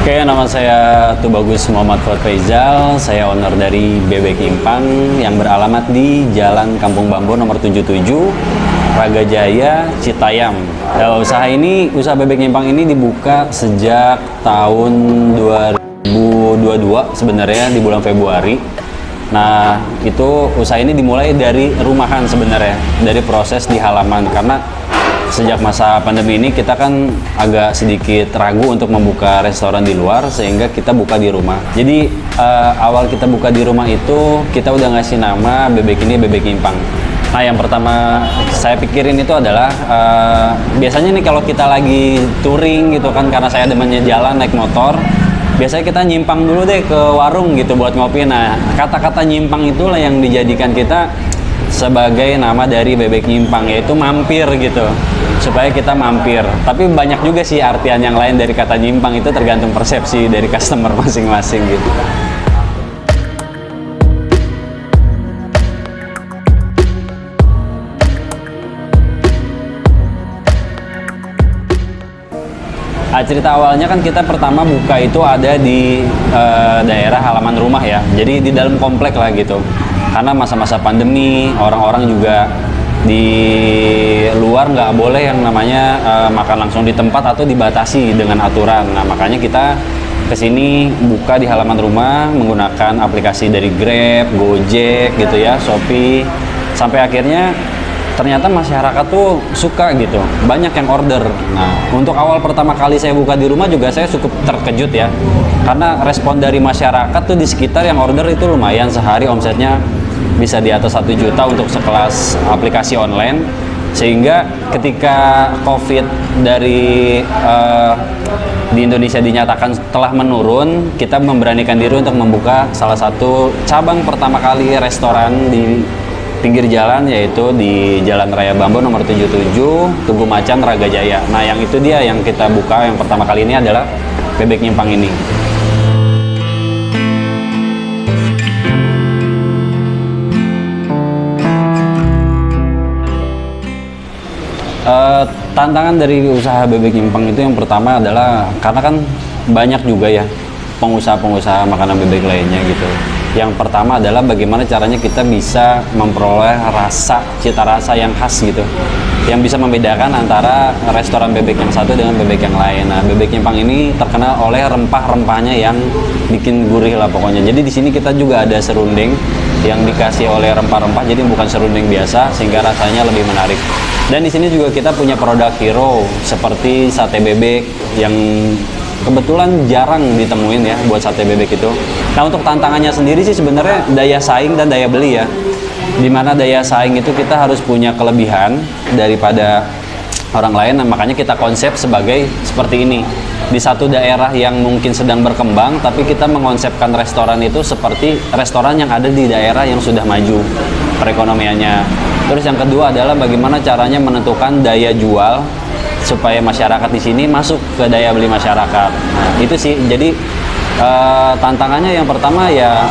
Oke, nama saya Tubagus Muhammad Fuad Faizal. Saya owner dari Bebek Nyimpang yang beralamat di Jalan Kampung Bambu nomor 77, Raga Jaya, Citayam. Usaha Bebek Nyimpang ini dibuka sejak tahun 2022 sebenarnya di bulan Februari. Nah, itu usaha ini dimulai dari rumahan sebenarnya, dari proses di halaman, karena sejak masa pandemi ini kita kan agak sedikit ragu untuk membuka restoran di luar, sehingga kita buka di rumah. Jadi awal kita buka di rumah itu kita udah ngasih nama bebek ini Bebek Nyimpang. Nah, yang pertama saya pikirin itu adalah biasanya nih kalau kita lagi touring gitu kan, karena saya demennya jalan naik motor, biasanya kita nyimpang dulu deh ke warung gitu buat ngopi. Nah, kata-kata nyimpang itulah yang dijadikan kita sebagai nama dari Bebek Nyimpang, yaitu mampir gitu, supaya kita mampir. Tapi banyak juga sih artian yang lain dari kata nyimpang, itu tergantung persepsi dari customer masing-masing gitu. Cerita awalnya kan kita pertama buka itu ada di daerah halaman rumah ya, jadi di dalam komplek lah gitu. Karena masa-masa pandemi, orang-orang juga di luar nggak boleh yang namanya makan langsung di tempat atau dibatasi dengan aturan. Nah, makanya kita kesini buka di halaman rumah menggunakan aplikasi dari Grab, Gojek gitu ya, Shopee. Sampai akhirnya ternyata masyarakat tuh suka gitu, banyak yang order. Nah, untuk awal pertama kali saya buka di rumah juga saya cukup terkejut ya, karena respon dari masyarakat tuh di sekitar yang order itu lumayan, sehari omsetnya bisa di atas 1 juta untuk sekelas aplikasi online. Sehingga ketika COVID di Indonesia dinyatakan telah menurun, kita memberanikan diri untuk membuka salah satu cabang pertama kali restoran di pinggir jalan, yaitu di Jalan Raya Bambu nomor 77, Tugu Macan, Raga Jaya. Nah, yang itu dia yang kita buka yang pertama kali ini adalah Bebek Nyimpang ini. Tantangan dari usaha Bebek Nyimpang itu yang pertama adalah karena kan banyak juga ya pengusaha-pengusaha makanan bebek lainnya gitu. Yang pertama adalah bagaimana caranya kita bisa memperoleh cita rasa yang khas gitu, yang bisa membedakan antara restoran bebek yang satu dengan bebek yang lain. Nah, Bebek Nyimpang ini terkenal oleh rempah-rempahnya yang bikin gurih lah pokoknya. Jadi di sini kita juga ada serundeng yang dikasih oleh rempah-rempah, jadi bukan serundeng biasa, sehingga rasanya lebih menarik. Dan di sini juga kita punya produk hero seperti sate bebek yang kebetulan jarang ditemuin ya buat sate bebek itu. Nah, untuk tantangannya sendiri sih sebenarnya daya saing dan daya beli ya. Dimana daya saing itu kita harus punya kelebihan daripada orang lain. Nah, makanya kita konsep sebagai seperti ini. Di satu daerah yang mungkin sedang berkembang, tapi kita mengonsepkan restoran itu seperti restoran yang ada di daerah yang sudah maju perekonomiannya. Terus yang kedua adalah bagaimana caranya menentukan daya jual supaya masyarakat di sini masuk ke daya beli masyarakat. Nah, itu sih. Jadi tantangannya yang pertama ya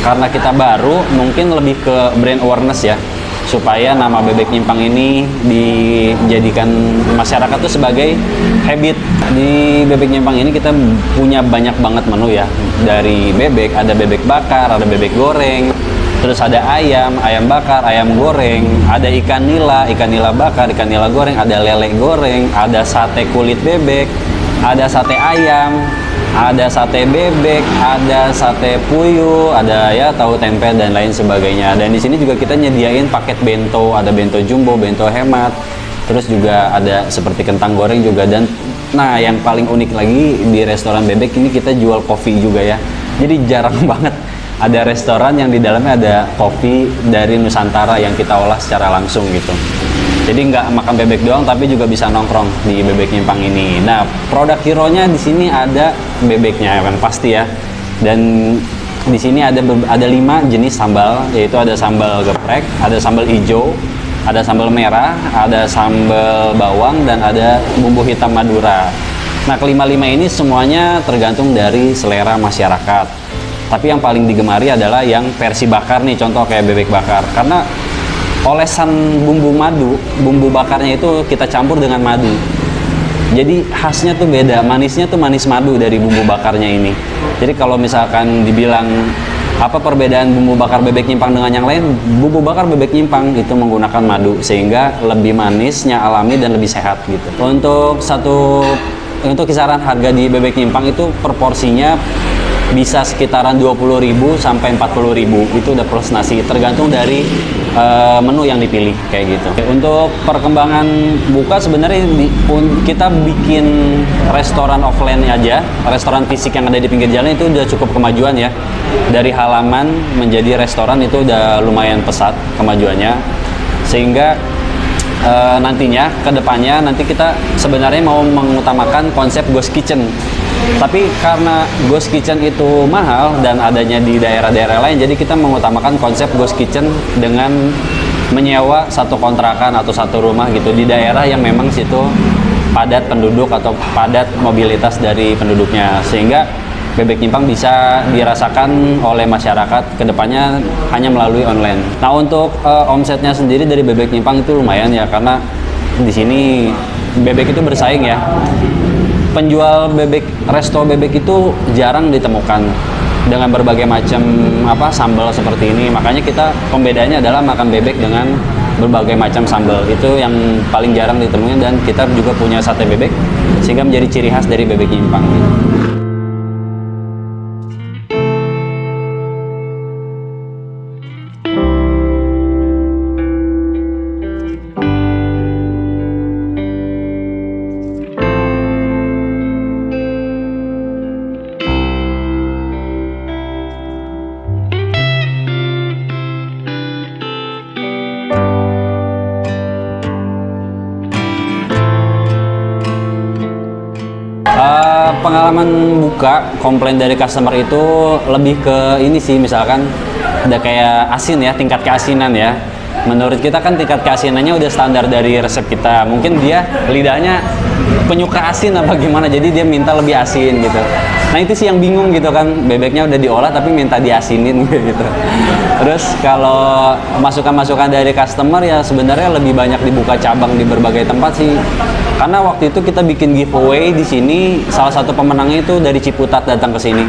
karena kita baru, mungkin lebih ke brand awareness ya, supaya nama Bebek Nyimpang ini dijadikan masyarakat tuh sebagai habit. Di Bebek Nyimpang ini kita punya banyak banget menu ya, dari bebek, ada bebek bakar, ada bebek goreng, terus ada ayam bakar, ayam goreng, ada ikan nila bakar, ikan nila goreng, ada lele goreng, ada sate kulit bebek, ada sate ayam, ada sate bebek, ada sate puyuh, ada ya tahu tempe dan lain sebagainya. Dan di sini juga kita nyediain paket bento, ada bento jumbo, bento hemat, terus juga ada seperti kentang goreng juga. Dan nah, yang paling unik lagi di restoran bebek ini kita jual kopi juga ya. Jadi jarang banget ada restoran yang di dalamnya ada kopi dari Nusantara yang kita olah secara langsung gitu. Jadi nggak makan bebek doang, tapi juga bisa nongkrong di Bebek Nyimpang ini. Nah, produk hero-nya di sini ada bebeknya yang pasti ya. Dan di sini ada 5 jenis sambal, yaitu ada sambal geprek, ada sambal hijau, ada sambal merah, ada sambal bawang, dan ada bumbu hitam Madura. Nah, kelima-lima ini semuanya tergantung dari selera masyarakat. Tapi yang paling digemari adalah yang versi bakar nih, contoh kayak bebek bakar. Karena olesan bumbu bakarnya itu kita campur dengan madu. Jadi khasnya tuh beda, manisnya tuh manis madu dari bumbu bakarnya ini. Jadi kalau misalkan dibilang apa perbedaan bumbu bakar bebek nyimpang dengan yang lain, bumbu bakar bebek nyimpang itu menggunakan madu sehingga lebih manisnya alami dan lebih sehat gitu. Untuk kisaran harga di bebek nyimpang itu proporsinya bisa sekitaran 20.000 sampai 40.000, itu udah plus nasi, tergantung dari menu yang dipilih kayak gitu. Untuk perkembangan buka sebenarnya kita bikin restoran offline aja, restoran fisik yang ada di pinggir jalan itu udah cukup kemajuan ya. Dari halaman menjadi restoran itu udah lumayan pesat kemajuannya, sehingga nantinya kedepannya nanti kita sebenarnya mau mengutamakan konsep ghost kitchen. Tapi karena ghost kitchen itu mahal dan adanya di daerah-daerah lain, jadi kita mengutamakan konsep ghost kitchen dengan menyewa satu kontrakan atau satu rumah gitu di daerah yang memang situ padat penduduk atau padat mobilitas dari penduduknya, sehingga bebek nyimpang bisa dirasakan oleh masyarakat kedepannya hanya melalui online. Nah, untuk omsetnya sendiri dari bebek nyimpang itu lumayan ya, karena di sini bebek itu bersaing ya. Penjual resto bebek itu jarang ditemukan dengan berbagai macam sambal seperti ini. Makanya kita pembedanya adalah makan bebek dengan berbagai macam sambal. Itu yang paling jarang ditemukan, dan kita juga punya sate bebek sehingga menjadi ciri khas dari bebek nyimpang. Pengalaman buka komplain dari customer itu lebih ke ini sih, misalkan ada kayak asin ya, tingkat keasinan ya. Menurut kita kan tingkat keasinannya udah standar dari resep kita. Mungkin dia lidahnya penyuka asin apa gimana, jadi dia minta lebih asin gitu. Nah itu sih yang bingung gitu kan, bebeknya udah diolah tapi minta diasinin gitu. Terus kalau masukan-masukan dari customer ya sebenarnya lebih banyak dibuka cabang di berbagai tempat sih. Karena waktu itu kita bikin giveaway di sini, salah satu pemenangnya itu dari Ciputat datang ke sini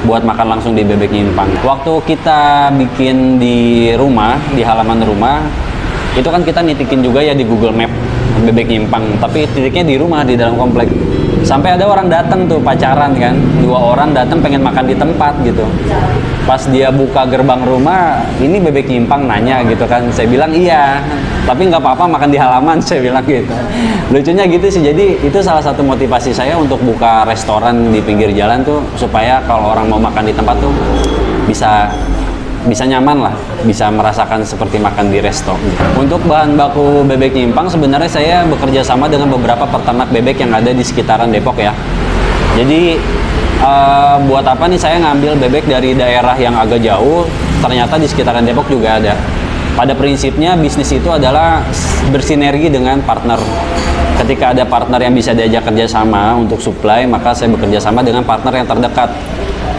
buat makan langsung di bebek nyimpang. Waktu kita bikin di rumah, di halaman rumah, itu kan kita nitikin juga ya di Google Map bebek nyimpang, tapi titiknya di rumah, di dalam komplek. Sampai ada orang datang tuh pacaran kan, 2 orang datang pengen makan di tempat gitu. Pas dia buka gerbang rumah, ini bebek nyimpang, nanya gitu kan. Saya bilang iya, tapi nggak apa-apa makan di halaman, saya bilang gitu. Lucunya gitu sih. Jadi itu salah satu motivasi saya untuk buka restoran di pinggir jalan tuh, supaya kalau orang mau makan di tempat tuh bisa nyaman lah, bisa merasakan seperti makan di resto. Untuk bahan baku bebek nyimpang sebenarnya saya bekerja sama dengan beberapa peternak bebek yang ada di sekitaran Depok ya. Jadi buat apa nih saya ngambil bebek dari daerah yang agak jauh, ternyata di sekitaran Depok juga ada. Pada prinsipnya bisnis itu adalah bersinergi dengan partner. Ketika ada partner yang bisa diajak kerjasama untuk supply, maka saya bekerja sama dengan partner yang terdekat.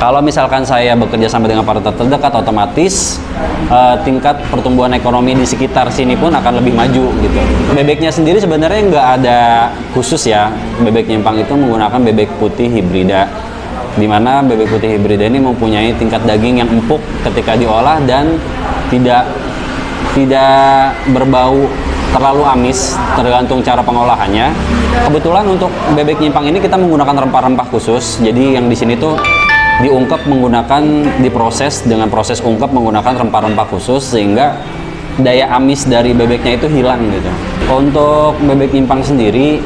Kalau misalkan saya bekerja sama dengan partner terdekat, otomatis tingkat pertumbuhan ekonomi di sekitar sini pun akan lebih maju gitu. Bebeknya sendiri sebenarnya nggak ada khusus ya. Bebek nyimpang itu menggunakan bebek putih hibrida, di mana bebek putih hibrida ini mempunyai tingkat daging yang empuk ketika diolah dan tidak berbau terlalu amis, tergantung cara pengolahannya. Kebetulan untuk bebek nyimpang ini kita menggunakan rempah-rempah khusus. Jadi yang di sini tuh diproses dengan proses ungkep menggunakan rempah-rempah khusus, sehingga daya amis dari bebeknya itu hilang gitu. Untuk bebek nyimpang sendiri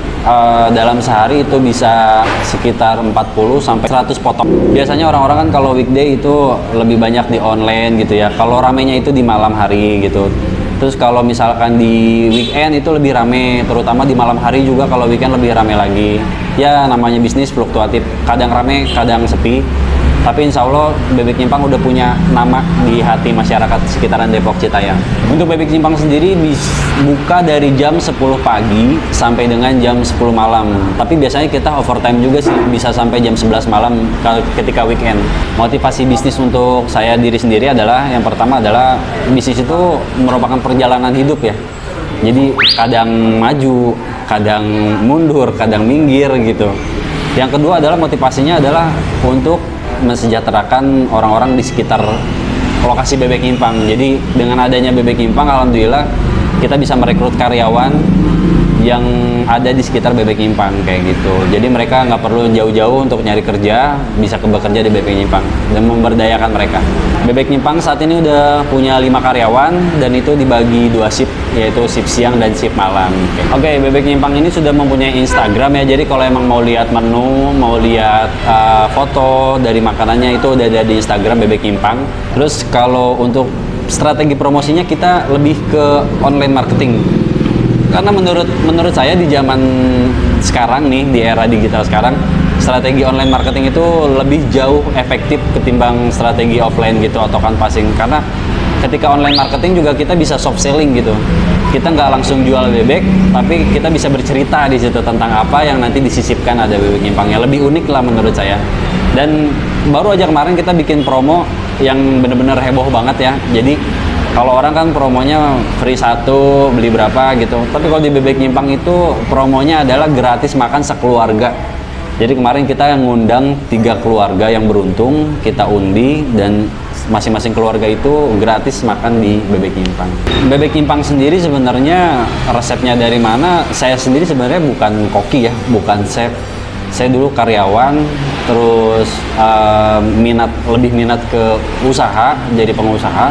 dalam sehari itu bisa sekitar 40 sampai 100 potong. Biasanya orang-orang kan kalau weekday itu lebih banyak di online gitu ya. Kalau ramenya itu di malam hari gitu. Terus kalau misalkan di weekend itu lebih rame, terutama di malam hari juga. Kalau weekend lebih rame lagi. Ya namanya bisnis fluktuatif, kadang rame, kadang sepi. Tapi insya Allah bebek nyimpang udah punya nama di hati masyarakat sekitaran Depok Citayam. Untuk bebek nyimpang sendiri buka dari jam 10 pagi sampai dengan jam 10 malam. Tapi biasanya kita overtime juga sih, bisa sampai jam 11 malam ketika weekend. Motivasi bisnis untuk saya diri sendiri adalah, yang pertama adalah bisnis itu merupakan perjalanan hidup ya. Jadi kadang maju, kadang mundur, kadang minggir gitu. Yang kedua adalah motivasinya adalah untuk mensejahterakan orang-orang di sekitar lokasi Bebek Nyimpang. Jadi dengan adanya Bebek Nyimpang, alhamdulillah kita bisa merekrut karyawan yang ada di sekitar Bebek Nyimpang kayak gitu. Jadi mereka nggak perlu jauh-jauh untuk nyari kerja, bisa bekerja di Bebek Nyimpang dan memberdayakan mereka. Bebek Nyimpang saat ini udah punya 5 karyawan dan itu dibagi 2 shift, yaitu shift siang dan shift malam. Oke, Bebek Nyimpang ini sudah mempunyai Instagram ya. Jadi kalau emang mau lihat menu, mau lihat foto dari makanannya itu udah ada di Instagram Bebek Nyimpang. Terus kalau untuk strategi promosinya kita lebih ke online marketing. Karena menurut saya di zaman sekarang nih, di era digital sekarang, strategi online marketing itu lebih jauh efektif ketimbang strategi offline gitu atau canvassing. Karena ketika online marketing juga kita bisa soft selling gitu. Kita nggak langsung jual bebek, tapi kita bisa bercerita di situ tentang apa yang nanti disisipkan ada Bebek Nyimpangnya. Lebih unik lah menurut saya. Dan baru aja kemarin kita bikin promo yang bener-bener heboh banget ya. Jadi kalau orang kan promonya free 1, beli berapa gitu. Tapi kalau di Bebek Nyimpang itu promonya adalah gratis makan sekeluarga. Jadi kemarin kita ngundang 3 keluarga yang beruntung, kita undi dan masing-masing keluarga itu gratis makan di Bebek Nyimpang. Bebek Nyimpang sendiri sebenarnya resepnya dari mana? Saya sendiri sebenarnya bukan koki ya, bukan chef. Saya dulu karyawan, terus lebih minat ke usaha, jadi pengusaha.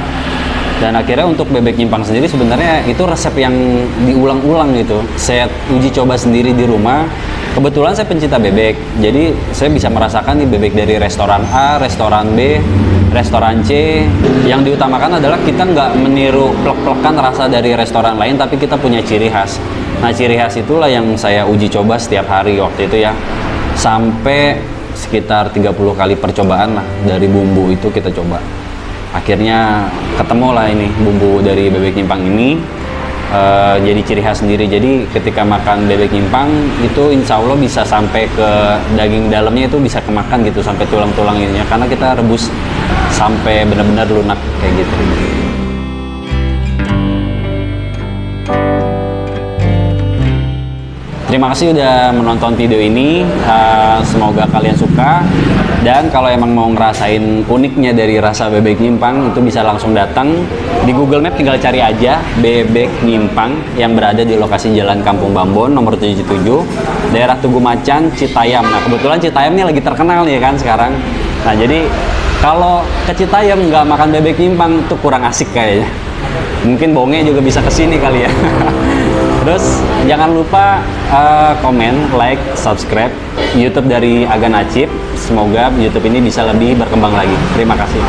Dan akhirnya untuk Bebek Nyimpang sendiri sebenarnya itu resep yang diulang-ulang gitu. Saya uji coba sendiri di rumah. Kebetulan saya pencinta bebek, jadi saya bisa merasakan nih bebek dari restoran A, restoran B, restoran C. Yang diutamakan adalah kita nggak meniru plek-plekan rasa dari restoran lain, tapi kita punya ciri khas. Nah, ciri khas itulah yang saya uji coba setiap hari waktu itu ya. Sampai sekitar 30 kali percobaan lah dari bumbu itu kita coba. Akhirnya ketemu lah ini bumbu dari Bebek Nyimpang ini jadi ciri khas sendiri. Jadi ketika makan Bebek Nyimpang itu insya Allah bisa sampai ke daging dalamnya itu bisa kemakan gitu sampai tulang-tulang ininya, karena kita rebus sampai benar-benar lunak kayak gitu. Terima kasih udah menonton video ini, semoga kalian suka. Dan kalau emang mau ngerasain uniknya dari rasa Bebek Nyimpang, itu bisa langsung datang di Google Map, tinggal cari aja Bebek Nyimpang yang berada di lokasi Jalan Kampung Bambon nomor 77, daerah Tugu Macan, Citayam. Nah, kebetulan Citayam ini lagi terkenal nih kan sekarang. Nah, jadi kalau ke Citayam nggak makan Bebek Nyimpang itu kurang asik kayaknya. Mungkin Bonge juga bisa kesini kali ya. Terus jangan lupa komen, like, subscribe YouTube dari Agan Acip. Semoga YouTube ini bisa lebih berkembang lagi. Terima kasih.